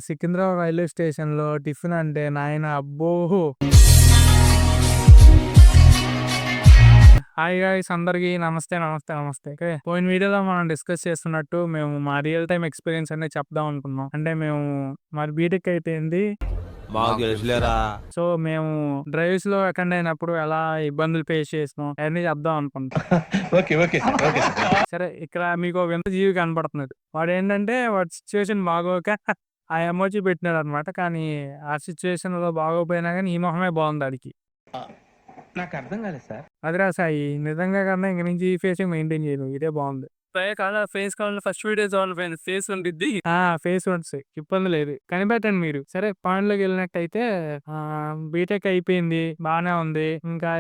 Secunderabad railway స్టేషన్‌లో tiffin అంటే నాయన అబ్బో! హాయ్ గైస్ అందరికి నమస్తే. ఓకే. పోయిన వీడియోలో మనం డిస్కస్ చేస్తున్నట్టు మేము మా రియల్ టైమ్ ఎక్స్‌పీరియన్స్ అనేది చెప్దాం అనుకున్నాం. అంటే మేము మాది బీటెక్ అయిపోయింది. మాకు తెలుసులేరా. సో, మేము డ్రైవ్స్‌లో అటెండ్ అయినప్పుడు ఎలా ఇబ్బందులు ఫేస్ చేసినాం అయన్నీ చెప్దాం అనుకుంటున్నాం. ఓకే. సరే ఇక్కడ మీకో వింత జీవి కనపడుతున్నాడు. వాడేంటంటే వాడి సిట్యుయేషన్ బాగోక ఆ ఎమోజి పెట్టినాడనమాట. కానీ ఆ సిట్యుయేషన్‌లో బాగోపోయినా గానీ ఈ మొహమే బావుంది ఆడికి. నాకు అర్థం కాలేదు సార్. అదిరా సాయి నిజంగా కన్నా ఇంక నుంచి ఈ ఫేసే మెయింటైన్ చేయను. ఇదే బావుంది. ఫేస్ కావాలంటే ఫస్ట్ వీడియో చాలు ఫ్రెండ్స్. ఫేస్ ఉండిద్ది. ఫేస్ ఉంటది. ఇబ్బంది లేదు. కనిపెట్టండి మీరు. సరే పాయింట్‌లోకెళ్ళినట్టయితే బీటెక్ అయిపోయింది. బానే ఉంది. ఇంకా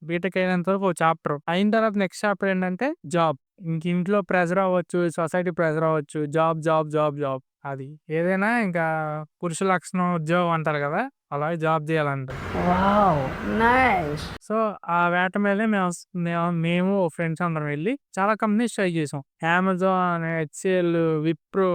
బీటెక్ అయినంత వరకు ఒక చాప్టర్. అయిన తర్వాత నెక్స్ట్ చాప్టర్ ఏంటంటే జాబ్. ఇంక ఇంట్లో ప్రెషర్ అవ్వచ్చు, సొసైటీ ప్రెషర్ అవ్వచ్చు. జాబ్. అది ఏదైనా ఇంకా పురుష లక్షణం ఉద్యోగం అంటారు కదా! అలాగే జాబ్ చేయాలంట. వావ్! నైస్. సో, ఆ వేట మీదే మేము ఫ్రెండ్స్ అందరం వెళ్లి చాలా కంపెనీస్ ట్రై చేసాం. Amazon, HCl, Wipro,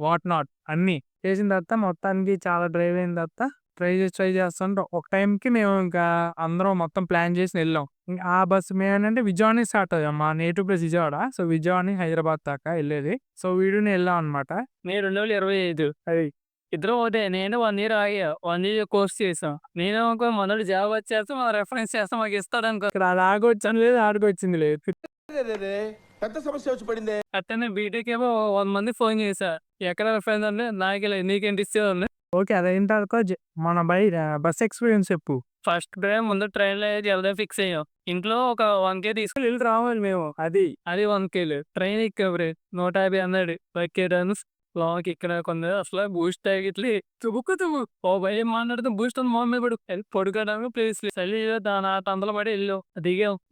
what not అన్నీ. చేసిన తర్వాత మొత్తానికి చాలా డ్రైవ్ అయిన తర్వాత ట్రై చేస్తుంటే ఒక టైంకి మేము ఇంకా అందరం మొత్తం ప్లాన్ చేసి వెళ్ళాం. ఆ బస్సు మేమేంటంటే విజయవాడ నుంచి స్టార్ట్ అయ్యాం. మా native place Vijayawada. So, Vijayawada నుంచి హైదరాబాద్ దాకా వెళ్ళేది. సో, వీడియోని వెళ్ళాం అనమాట. నేను 2025 అది. ఇద్దరం ఒకటే. నేను 1 ఇయర్ ఆగా. 1 ఇయర్ కోర్స్ చేసాం. నేనేమనుకో మనోడు జాబ్ వచ్చేస్తే మనం రిఫరెన్స్ చేస్తే మాకు ఇస్తాడనుకో. ఇక్కడ అది ఆగొచ్చని లేదు, ఆడికొచ్చింది లేదు. పెద్ద సమస్య వచ్చి పడిందే. అట్టనే బీటెక్ ఏమో 100 మందికి ఫోన్ చేశా. ఎక్కడ రిఫరెన్స్ అంటే నాకే లేదు, నీకేంటి ఇచ్చేవాడిని. ఓకే. అదైన తర్వాత మన బస్ ఎక్స్పీరియన్స్ చెప్పు. ఫస్ట్ డే ముందు ట్రైన్‌లో వెళ్దాం ఫిక్స్ అయ్యాం. ఇంట్లో ఒక 1,000 తీసుకొని వెళ్ళి రావాలి మేము. అది 1,000 ట్రైన్ ఎక్కాం 150 అన్నాడు. ఎక్కేయడానికి లోకి ఇక్కడ కొన్ని అసలు బూస్ట్ తాగిట్లే తుబుకు ఓ భయం మాట్లాడితే బూస్ట్ అని మొహం మీద పడుకోవడానికి ప్లేస్ చలి దాని తందల పడి వెళ్ళాం.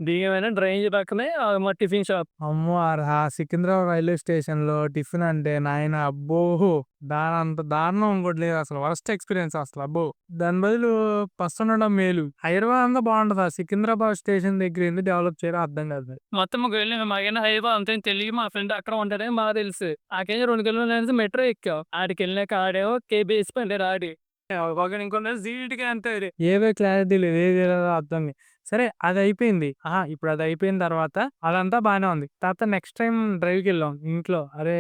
దిగమైనా డ్రైనేజ్ పక్కనే మా టిఫిన్ షాప్. అమ్మో! ఆ సికింద్రాబాద్ రైల్వే స్టేషన్ లో టిఫిన్ అంటే నాయన అబ్బో! దాని అంత దారుణం ఇంకోటి లేదు అసలు. వరస్ట్ ఎక్స్పీరియన్స్ అసలు అబ్బో! దాని బదులు బస్సు ఉండడం మేలు. హైదరాబాద్ అంతా బాగుంటది. సికింద్రాబాద్ స్టేషన్ దగ్గర ఎందుకు డెవలప్ చేయాలో అర్థం కాదు. మొత్తం వెళ్ళాము. మాకైనా హైదరాబాద్ అంతే తెలియదు. మా ఫ్రెండ్ అక్కడ ఉంటాడని బాగా తెలుసు. నాకేం 2 కిలోమీటర్లు మెట్రో ఎక్కాం. ఆడికి వెళ్ళాక ఆడేమో కేబీఎస్ పండారు ఆడి. ఒకడు ఇంకొన్న జీటీగా అంతే. ఏవే క్లారిటీ లేదు. ఏది అర్థం లేదు. సరే అది అయిపోయింది. ఇప్పుడు అది అయిపోయిన తర్వాత అదంతా బానే ఉంది. తర్వాత నెక్స్ట్ టైం డ్రైవ్‌కి వెళ్ళాం ఇంట్లో. అరే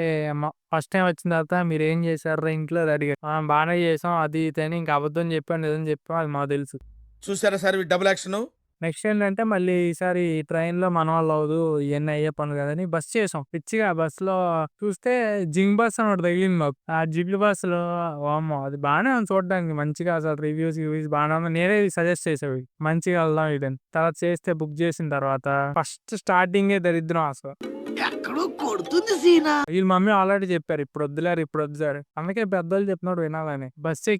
ఫస్ట్ టైం వచ్చిన తర్వాత మీరేం చేశారురా ఇంట్లో అని అడిగారు. బానే చేసాం అది ఇది అని ఇంకా అబద్ధం చెప్పాం, నిజం చెప్పాం అది మాకు తెలుసు. చూసారా సార్ డబుల్ యాక్షన్. నెక్స్ట్ ఏంటంటే మళ్ళీ ఈసారి ట్రైన్‌లో మన వల్ల అవ్వదు. ఇయన్నీ అయ్యే పనులు కాదని బస్ చేసాం. పిచ్చిగా బస్‌లో చూస్తే జింగ్ బస్ అని ఒకటి తగిలింది మాకు. ఆ జింగ్ బస్‌లో వామ్మో! అది బానే ఉంది చూడడానికి మంచిగా అసలు రివ్యూస్ బానే ఉంది. నేనే సజెస్ట్ చేసేవి. మంచిగా వెళ్దాం ఇదని. తర్వాత చేస్తే బుక్ చేసిన తర్వాత ఫస్ట్ స్టార్టింగే దరిద్రం అసలు. ఎక్కడో కొడుతుంది సీనా. వీళ్ళ మమ్మీ ఆల్రెడీ చెప్పారు ఇప్పుడు వద్దు సార్. అందుకే పెద్దోళ్ళు చెప్పినప్పుడు వినాలని. బస్సు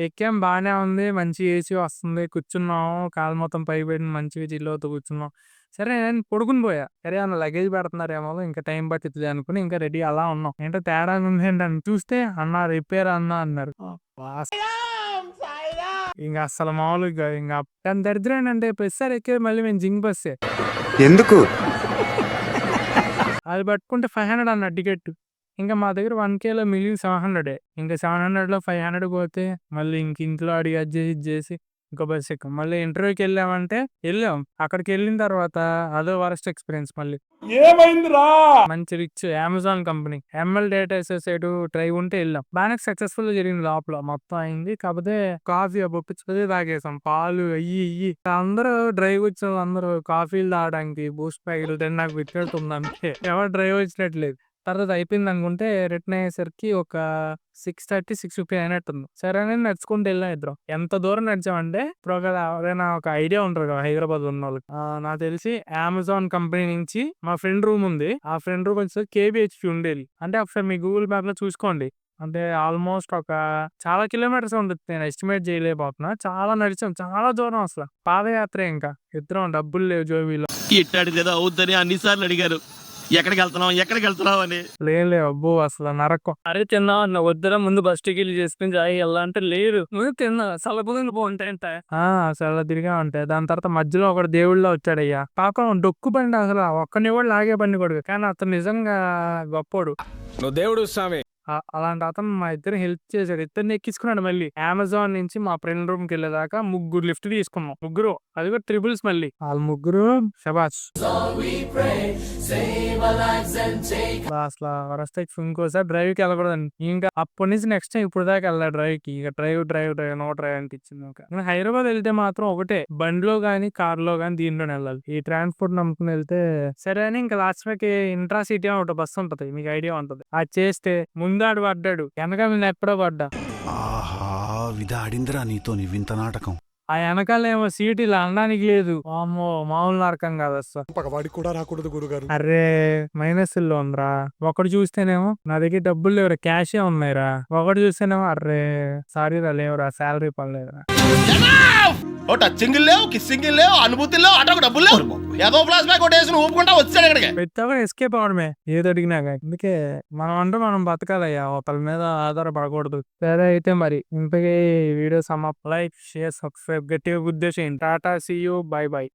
ఎక్కాం బానే ఉంది. మంచి ఏసీ వస్తుంది. కూర్చున్నాం. కాలు మొత్తం పైకి పెట్టి మంచిగా చిల్లుతో కూర్చున్నాం. సరే నేను పడుకుని పోయా. సరే అన్న లగేజ్ పెడుతున్నారేమో ఇంకా టైం పట్టిద్ది అనుకుని ఇంకా రెడీ అలా ఉన్నాం. ఏంటో తేడా ఉంది ఏంటని చూస్తే అన్న రిపేర్ అన్నారు. ఇంకా అసలు మామూలుగా ఇంకా దాని దరిద్రం ఏంటంటే ప్రతిసారి ఎక్కేది మళ్ళీ మేము జింగ్ బస్సే. ఎందుకు? అది పట్టుకుంటే 500 అన్న టికెట్. ఇంకా మా దగ్గర 1Kలో మిగిలింది 700. ఇంకా 700లో 500 పోతే మళ్ళీ ఇంట్లో అడిగి అది చేసి ఇంకో బస్ ఎక్కాం. మళ్ళీ ఇంటర్వ్యూకి వెళ్ళాం. అక్కడికి వెళ్ళిన తర్వాత అదో వరస్ట్ ఎక్స్పీరియన్స్ మళ్ళీ. ఏమైందిరా? మంచి rich Amazon company ML data side drive ఉంటే వెళ్ళాం. బాగానే సక్సెస్ఫుల్ గా జరిగింది. లోపల మొత్తం అయింది. కాకపోతే కాఫీ బొప్పించుకొని తాగేసాం. పాలు అయ్యి అందరూ డ్రైవ్ వచ్చిన వాళ్ళందరూ కాఫీలు తాగడానికి బూస్ట్ ప్యాకెట్లు తిన్నాక పెట్టినట్టుంది అంతే. ఎవరు డ్రైవ్ వచ్చినట్లేదు. తర్వాత అయిపోయింది అనుకుంటే రిటర్న్ అయ్యేసరికి ఒక 6:30, 6:50 అయినట్టుంది. సరే అని నడుచుకుంటూ వెళ్ళాం ఇద్దరం. ఎంత దూరం నడిచామంటే ఇప్పుడు ఎవరైనా ఒక ఐడియా ఉంటుంది కదా హైదరాబాద్ ఉన్న వాళ్ళకి. నాకు తెలిసి అమెజాన్ కంపెనీ నుంచి మా ఫ్రెండ్ రూమ్ ఉంది. ఆ ఫ్రెండ్ రూమ్ వచ్చి కేబిహెచ్పి ఉండేది. అంటే ఒకసారి మీ గూగుల్ మ్యాప్ లో చూసుకోండి. అంటే ఆల్మోస్ట్ ఒక చాలా కిలోమీటర్స్ ఉంటుంది. నేను ఎస్టిమేట్ చేయలేకపోతున్నా. చాలా నడిచాం. చాలా దూరం అసలు. పాదయాత్ర ఇంకా ఇద్దరం డబ్బులు లేవు జోబీలో. ఇట్టాడిదేదో అవుద్దని అన్నిసార్లు అడిగారు. ఎక్కడికి వెళ్తున్నావు అని. లేదు అబ్బో అసలు నరకం. అరే తిన్నా అన్న వద్దరా ముందు బస్ టికెట్లు చేసుకుని జాయి వెళ్ళా అంటే లేదు నువ్వు తిన్నా సలపులు బాగుంటాయంట. అసలు తిరిగా ఉంటాయి. దాని తర్వాత మధ్యలో ఒకడు దేవుళ్ళ వచ్చాడయ్యా. పాపం డొక్కు బండి అసలు ఒక్కని కూడా లాగే బండి కొడుకు. కానీ అతను నిజంగా గొప్పోడు. నువ్వు దేవుడు స్వామి. అలాంటి అతను మా ఇద్దరు హెల్ప్ చేశాడు. ఇద్దరిని ఎక్కించుకున్నాడు. మళ్ళీ అమెజాన్ నుంచి మా ఫ్రెండ్ రూమ్ కి వెళ్ళేదాకా 3 లిఫ్ట్ తీసుకున్నాం. ముగ్గురు, అది కూడా ట్రిపుల్స్. మళ్ళీ వాళ్ళు ముగ్గురు శబాష్. అసలు వరస్ట్ ఇంకోసారి డ్రైవ్ కి వెళ్ళకూడదండి. ఇంకా అప్పటి నుంచి నెక్స్ట్ టైం ఇప్పుడు దాకా వెళ్ళా డ్రైవ్ కి. ఇక డ్రైవ్ నో డ్రైవ్ అనిపించింది. ఇంకా హైదరాబాద్ వెళ్తే మాత్రం ఒకటే, బండిలో గానీ కార్ లో గానీ దీంట్లోనే వెళ్ళాలి. ఈ ట్రాన్స్పోర్ట్ నమ్ముకుని వెళ్తే సరే అని ఇంకా లాస్ట్ కి ఇంట్రా సిటీ అని ఒక బస్సు ఉంటది, మీకు ఐడియా ఉంటది. అది చేస్తే ముందాడు పడ్డాడు, వెనక నేను ఎప్పుడో పడ్డా. ఆహా విధాడిందిరా నీతో నీ వింత నాటకం. ఆ వెనకాలేమో సీట్ ఇలా అనడానికి లేదు. అమ్మో మామూలు నరకం కాదు అసలు. పగవాడికి కూడా రాకూడదు గురుగారు. అరే మైనస్ లో ఉందిరా. ఒకటి చూస్తేనేమో నా దగ్గర డబ్బులు లేవురా, క్యాషే ఉన్నాయిరా. ఒకటి చూస్తేనేమో అర్రే సారీ రా లేవురా, శాలరీ పడలేదురా. ఓ టచింగ్ లేవు, కిస్సింగ్ లేవు, అనుభూతి లేవు, అటు డబ్బులు లేవు. ఏదో ఫ్లాష్ బ్యాక్ కొట్టేసి ఊపుకుంటా వచ్చాడు ఇక్కడికి. ప్రతి ఒక్కరు ఎస్కేప్ అవడమే ఏది అడిగినాక. అందుకే మనం అంటే మనం బతకాలయ్యా, ఒకరి మీద ఆధారపడకూడదు. సరే అయితే మరి ఇంతకీ వీడియో సమాప్తం. లైక్, షేర్, సబ్స్క్రైబ్, గట్టిగా గుద్దేసేయండి. Tata, see you, bye by.